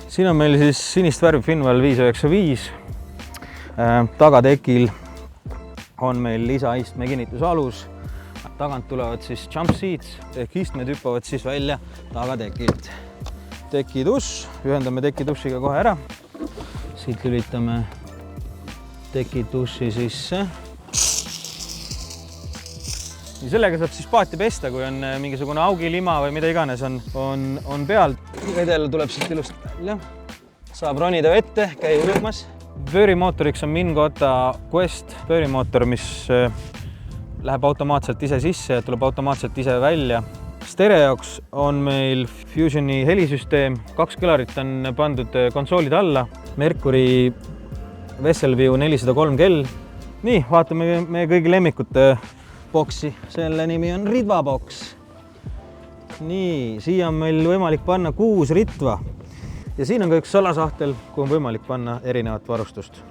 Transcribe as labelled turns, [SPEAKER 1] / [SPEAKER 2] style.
[SPEAKER 1] Siin on meil siis sinist värvi Finwell 595. Tagatekil on meil lisaistme kinnitusalus. Tagant tulevad siis jump seats ehk istmed hüppavad siis välja tagatekilt. Tekituss, ühendame tekitussiga kohe ära. Siit lülitame tekitussi sisse. Ja sellega saab siis paati pesta, kui on mingisugune augilima või mida iganes on peal. Vedel tuleb siit ilusti välja. Saab ronida vette, käia rühmas. Pöörimootoriks on Mingota Quest pöörimootor, mis läheb automaatselt ise sisse ja tuleb automaatselt ise välja. Stereo jaoks on meil Fusioni helisüsteem. 2 kõlarit on pandud konsoolid alla. Mercury Vesselview 403 kell. Nii, vaatame meie kõigi lemmikute boksi. Selle nimi on Ritva boks. Nii, siia on meil võimalik panna 6 ritva. Ja siin on ka üks salasahtel, kuhu on võimalik panna erinevat varustust.